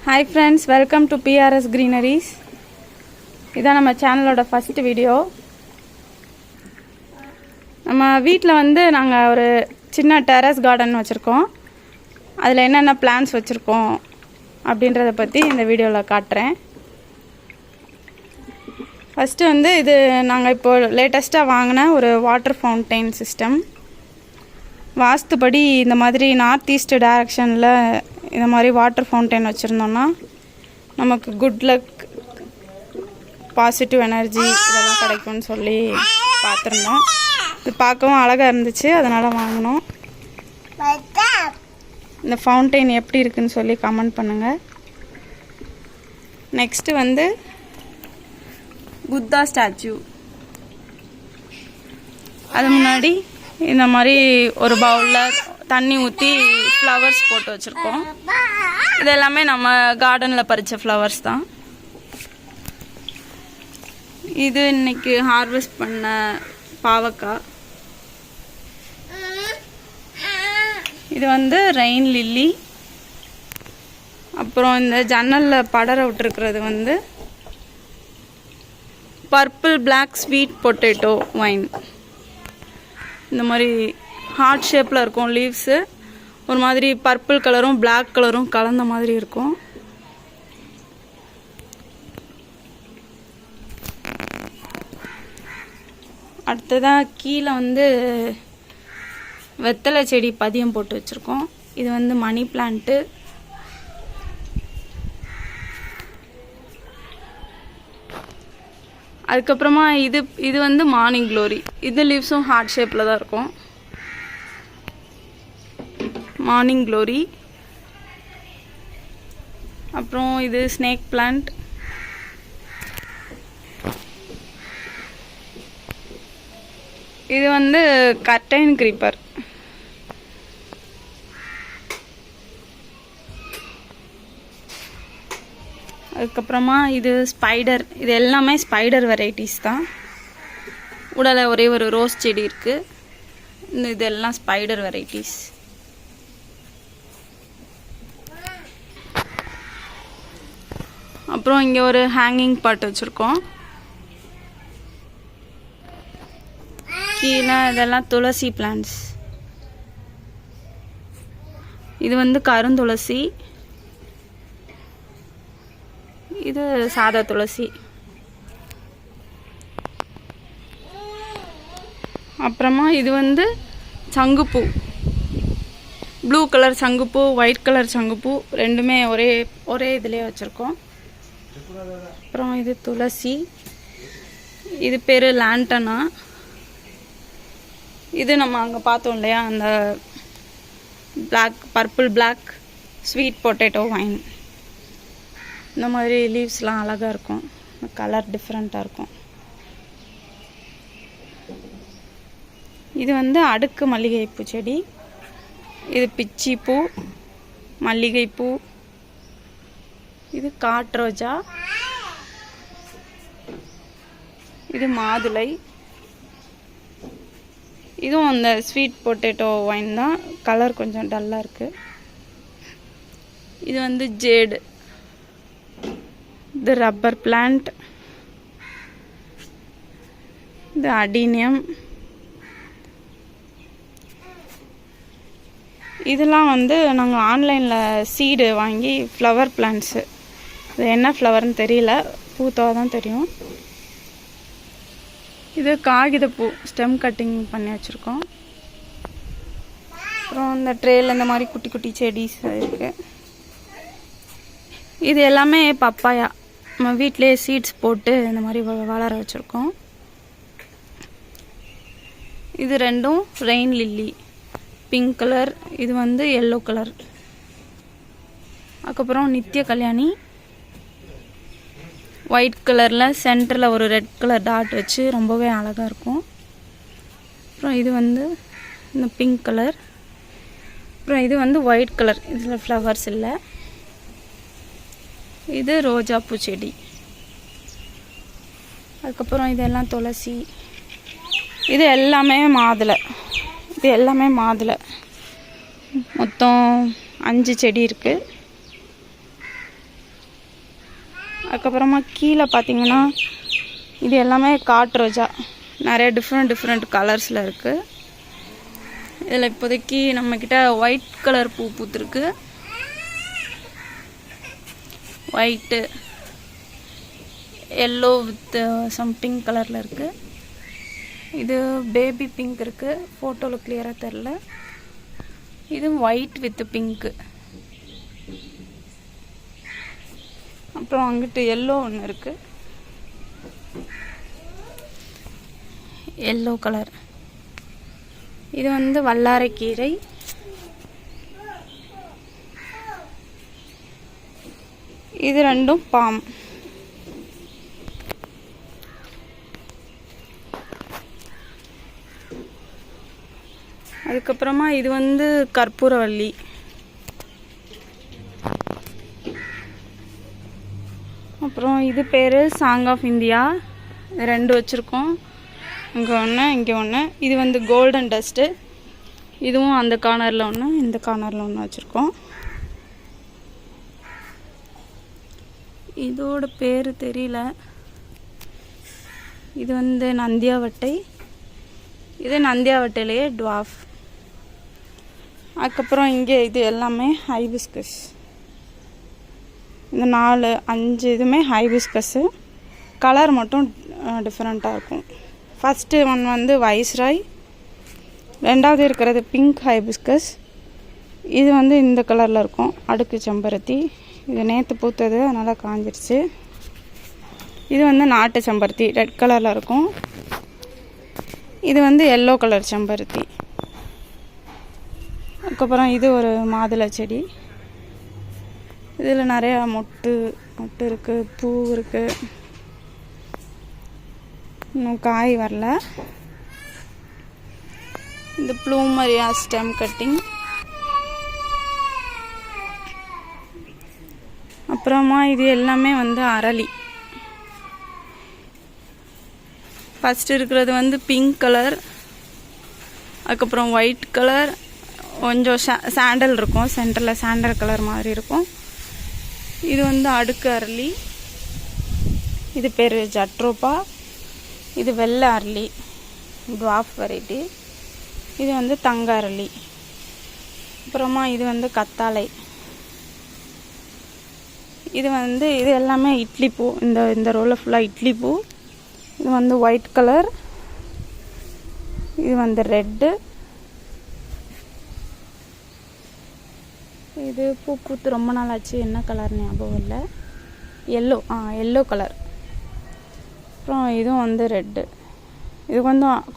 Hi friends, welcome to PRS Greeneries. இதான் நம்ம சேனலோட ஃபர்ஸ்ட் வீடியோ. நம்ம வீட்டில் வந்து நாங்கள் ஒரு சின்ன டெரஸ் கார்டன் வச்சுருக்கோம். அதில் என்னென்ன பிளான்ஸ் வச்சுருக்கோம் அப்படின்றத பற்றி இந்த வீடியோவில் காட்டுறேன். ஃபஸ்ட்டு வந்து இது நாங்கள் இப்போது லேட்டஸ்ட்டாக வாங்கின ஒரு வாட்டர் ஃபவுண்டைன் சிஸ்டம். வாஸ்துபடி இந்த மாதிரி நார்த் ஈஸ்ட் டைரக்ஷனில் இந்த மாதிரி வாட்டர் ஃபவுண்டைன் வச்சுருந்தோன்னா நமக்கு குட் லக், பாசிட்டிவ் எனர்ஜி இதெல்லாம் கிடைக்கும்னு சொல்லி பார்த்துருந்தோம். இது பார்க்கவும் அழகாக இருந்துச்சு, அதனால் வாங்கினோம். இந்த ஃபவுண்டைன் எப்படி இருக்குன்னு சொல்லி கமெண்ட் பண்ணுங்கள். நெக்ஸ்ட்டு வந்து புத்தா ஸ்டாச்சு. அது முன்னாடி இந்த மாதிரி ஒரு பவுலில் தண்ணி ஊற்றி ஃப்ளவர்ஸ் போட்டு வச்சுருக்கோம். இது எல்லாமே நம்ம கார்டனில் பறித்த ஃப்ளவர்ஸ் தான். இது இன்னைக்கு ஹார்வெஸ்ட் பண்ண பாவக்காய். இது வந்து ரெயின் லில்லி. அப்புறம் இந்த ஜன்னலில் படர விட்டுருக்கிறது வந்து purple black sweet potato vine. இந்த மாதிரி ஹார்ட் ஷேப்பில் இருக்கும் லீவ்ஸு. ஒரு மாதிரி பர்பிள் கலரும் பிளாக் கலரும் கலந்த மாதிரி இருக்கும். அடுத்ததாக கீழே வந்து வெத்தலை செடி பதியம் போட்டு வச்சுருக்கோம். இது வந்து மணி பிளான்ட்டு. அதுக்கப்புறமா இது வந்து மார்னிங் க்ளோரி. இது லீவ்ஸும் ஹார்ட் ஷேப்பில் தான் இருக்கும். Morning glory. அப்புறம் இது ஸ்னேக் பிளான்ட். இது வந்து கர்டைன் கிரீப்பர். அதுக்கப்புறமா இது ஸ்பைடர். இது எல்லாமே ஸ்பைடர் வெரைட்டிஸ் தான். உடல ஒரே ஒரு ரோஸ் செடி இருக்குது. இதெல்லாம் ஸ்பைடர் வெரைட்டிஸ். அப்புறம் இங்கே ஒரு ஹேங்கிங் பாட் வச்சுருக்கோம். கீழே இதெல்லாம் துளசி பிளான்ட்ஸ். இது வந்து கருந்துளசி. இது சாதா துளசி. அப்புறமா இது வந்து சங்குப்பூ. ப்ளூ கலர் சங்குப்பூ, ஒயிட் கலர் சங்குப்பூ ரெண்டுமே ஒரே இதிலே வச்சுருக்கோம். அப்புறம் இது துளசி. இது பேர் லாண்டனா. இது நம்ம அங்கே பார்த்தோம் இல்லையா, அந்த purple black sweet potato vine. இந்த மாதிரி லீவ்ஸ்லாம் அழகாக இருக்கும், கலர் டிஃப்ரெண்ட்டாக இருக்கும். இது வந்து அடுக்கு மல்லிகைப்பூ செடி. இது பிச்சிப்பூ, மல்லிகைப்பூ. இது காட்ரோஜா. இது மாதுளை. இதுவும் அந்த ஸ்வீட் பொட்டேட்டோ வைன் தான், கலர் கொஞ்சம் டல்லாக இருக்குது. இது வந்து ஜேடு. இது ரப்பர் பிளான்ட். இது அடீனியம். இதெல்லாம் வந்து நாங்கள் ஆன்லைனில் சீடு வாங்கி ஃப்ளவர் பிளான்ட்ஸு. இது என்ன ஃப்ளவர்னு தெரியல, பூத்தாக தான் தெரியும். இது காகிதப்பூ ஸ்டெம் கட்டிங் பண்ணி வச்சுருக்கோம். அப்புறம் இந்த ட்ரேயில் இந்த மாதிரி குட்டி குட்டி செடிஸ் இருக்குது. இது எல்லாமே பப்பாயா. நம்ம வீட்டிலே சீட்ஸ் போட்டு இந்த மாதிரி வளர வச்சுருக்கோம். இது ரெண்டும் ரெயின் லில்லி, பிங்க் கலர். இது வந்து எல்லோ கலர். அதுக்கப்புறம் நித்திய கல்யாணி ஒயிட் கலரில் சென்டரில் ஒரு ரெட் கலர் டாட் வச்சு ரொம்பவே அழகாக இருக்கும். அப்புறம் இது வந்து இந்த பிங்க் கலர். அப்புறம் இது வந்து ஒயிட் கலர். இதில் ஃப்ளவர்ஸ் இல்லை. இது ரோஜா பூச்செடி. அதுக்கப்புறம் இதெல்லாம் துளசி. இது எல்லாமே மாதுளை. மொத்தம் 5 செடி இருக்குது. அதுக்கப்புறமா கீழே பார்த்தீங்கன்னா இது எல்லாமே காட்டு ரோஜா, நிறைய டிஃப்ரெண்ட் கலர்ஸில் இருக்குது. இதில் இப்போதைக்கு நம்மக்கிட்ட ஒயிட் கலர் பூ பூத்துருக்கு. White, yellow with some pink கலரில் இருக்குது. இது பேபி பிங்க் இருக்குது, ஃபோட்டோவில் கிளியராக தெரில. இது ஒயிட் வித் பிங்க்கு. அப்புறம் அங்கிட்டு எல்லோ ஒன்று இருக்குது, எல்லோ கலர். இது வந்து வல்லாரைக்கீரை. இது ரெண்டும் பாம். அதுக்கப்புறமா இது வந்து கற்பூரவள்ளி. அப்புறம் இது பேர் சாங் ஆஃப் இந்தியா. ரெண்டு வச்சுருக்கோம், இங்கே ஒன்று இங்கே ஒன்று. இது வந்து கோல்டன் டஸ்ட்டு. இதுவும் அந்த கார்னரில் ஒன்று, இந்த கார்னரில் ஒன்று வச்சுருக்கோம். இதோட பேர் தெரியல. இது வந்து நந்தியாவட்டை. இது நந்தியாவட்டையிலேயே டுவாஃப். அதுக்கப்புறம் இங்கே இது எல்லாமே ஹைபிஸ்கஸ். இந்த 4-5 இதுவுமே ஹைபிஸ்கஸ்ஸு. கலர் மட்டும் டிஃப்ரெண்ட்டாக இருக்கும். ஃபஸ்ட்டு ஒன் வந்து வைஸ்ராய், ரெண்டாவது இருக்கிறது பிங்க் ஹைபிஸ்கஸ். இது வந்து இந்த கலரில் இருக்கும், அடுக்கு செம்பருத்தி. இது நேற்று பூத்தது, அதனால் காஞ்சிருச்சு. இது வந்து நாட்டு செம்பருத்தி, ரெட் கலரில் இருக்கும். இது வந்து எல்லோ கலர் செம்பருத்தி. அதுக்கப்புறம் இது ஒரு மாதுளை செடி. இதில் நிறையா மொட்டு இருக்குது, பூ இருக்குது. இன்னும் காய் வரல. இந்த ப்ளூமரியா ஸ்டெம் கட்டிங். அப்புறமா இது எல்லாமே வந்து அரளி. ஃபஸ்ட்டு இருக்கிறது வந்து பிங்க் கலர், அதுக்கப்புறம் ஒயிட் கலர், கொஞ்சம் சாண்டல் இருக்கும், சென்டரில் சாண்டல் கலர் மாதிரி இருக்கும். இது வந்து அடுக்கு அரளி. இது பேர் ஜட்ரோப்பா. இது வெள்ளை அரளி, டுவாஃப் வெரைட்டி. இது வந்து தங்க அரளி. அப்புறமா இது வந்து கத்தாழை. இது எல்லாமே இட்லி பூ. இந்த ரோவில் ஃபுல்லாக இட்லி பூ. இது வந்து ஒயிட் கலர். இது வந்து ரெட்டு. இது பூ பூத்து ரொம்ப நாள் ஆச்சு, என்ன கலர் ஞாபகம் இல்லை. Yellow colour. அப்புறம் இதுவும் வந்து ரெட்டு. இது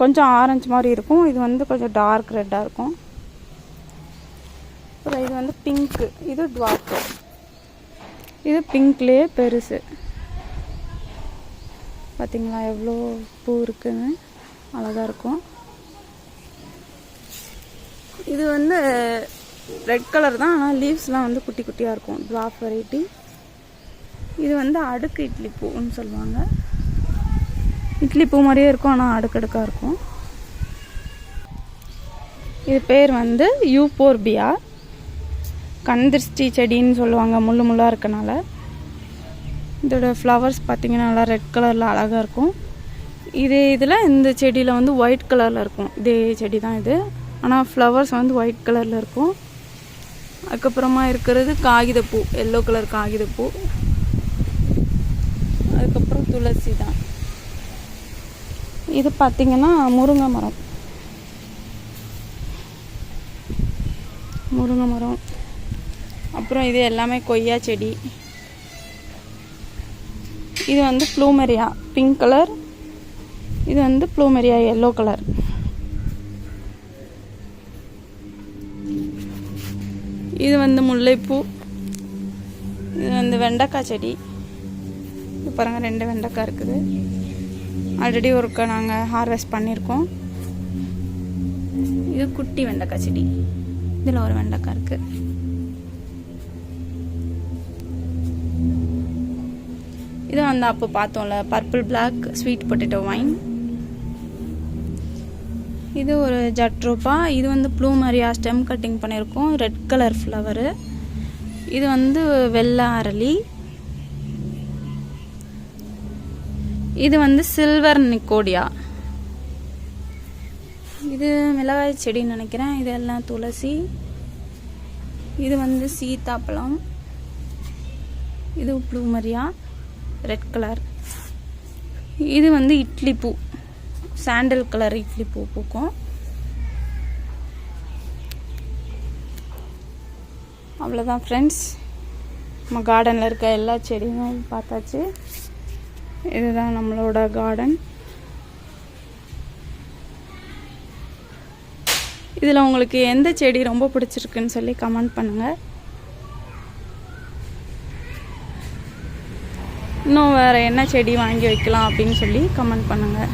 கொஞ்சம் ஆரஞ்சு மாதிரி இருக்கும். இது வந்து கொஞ்சம் டார்க் ரெட்டாக இருக்கும். அப்புறம் இது வந்து பிங்க்கு. இது டுவார்க். இது பிங்க்லேயே பெருசு. பார்த்தீங்களா எவ்வளோ பூ இருக்குன்னு, அழகாக இருக்கும். இது வந்து ரெட் கலர் தான், ஆனால் லீவ்ஸ்லாம் வந்து குட்டி குட்டியாக இருக்கும், டுவாஃப் வெரைட்டி. இது வந்து அடுக்கு இட்லி பூன்னு சொல்லுவாங்க. இட்லி பூ மாதிரியே இருக்கும், ஆனால் அடுக்கடுக்காக இருக்கும். இது பேர் வந்து யூபோர்பியா. கண்திருஷ்டி செடின்னு சொல்லுவாங்க, முள்ளாக இருக்கனால. இதோட ஃப்ளவர்ஸ் பார்த்திங்கன்னா நல்லா ரெட் கலரில் அழகாக இருக்கும். இதில் இந்த செடியில் வந்து ஒயிட் கலரில் இருக்கும். இதே செடி தான் இது, ஆனால் ஃப்ளவர்ஸ் வந்து ஒயிட் கலரில் இருக்கும். அதுக்கப்புறமா இருக்கிறது காகிதப்பூ, எல்லோ கலர் காகிதப்பூ. அதுக்கப்புறம் துளசி தான். இது பார்த்திங்கன்னா முருங்கை மரம். அப்புறம் இது எல்லாமே கொய்யா செடி. இது வந்து ப்ளூமெரியா பிங்க் கலர். இது வந்து ப்ளூமெரியா எல்லோ கலர். இது வந்து முல்லைப்பூ. இது வந்து வெண்டைக்காய் செடி. இது பாருங்கள், 2 வெண்டைக்காய் இருக்குது. ஆல்ரெடி ஒருக்கா நாங்கள் ஹார்வெஸ்ட் பண்ணியிருக்கோம். இது குட்டி வெண்டைக்காய் செடி. இதில் ஒரு வெண்டைக்காய் இருக்குது. இது வந்து அப்போ பார்த்தோம்ல, purple black sweet potato vine. இது ஒரு ஜட்ரோப்பா. இது வந்து ப்ளூமரியா ஸ்டெம் கட்டிங் பண்ணியிருக்கோம், ரெட் கலர் ஃப்ளவரு. இது வந்து வெள்ளை அரளி. இது வந்து சில்வர் நிக்கோடியா. இது மிளகாய் செடின்னு நினைக்கிறேன். இதெல்லாம் துளசி. இது வந்து சீத்தாப்பழம். இது ப்ளூமரியா ரெட் கலர். இது வந்து இட்லி பூ, சாண்டல் கலர் இட்லி பூ பூக்கும். அவ்வளோதான் ஃப்ரெண்ட்ஸ், நம்ம கார்டனில் இருக்க எல்லா செடியும் பார்த்தாச்சு. இதுதான் நம்மளோட கார்டன். இதில் உங்களுக்கு எந்த செடி ரொம்ப பிடிச்சிருக்குன்னு சொல்லி கமெண்ட் பண்ணுங்கள். இன்னும் வேறு என்ன செடி வாங்கி வைக்கலாம் அப்படின்னு சொல்லி கமெண்ட் பண்ணுங்கள்.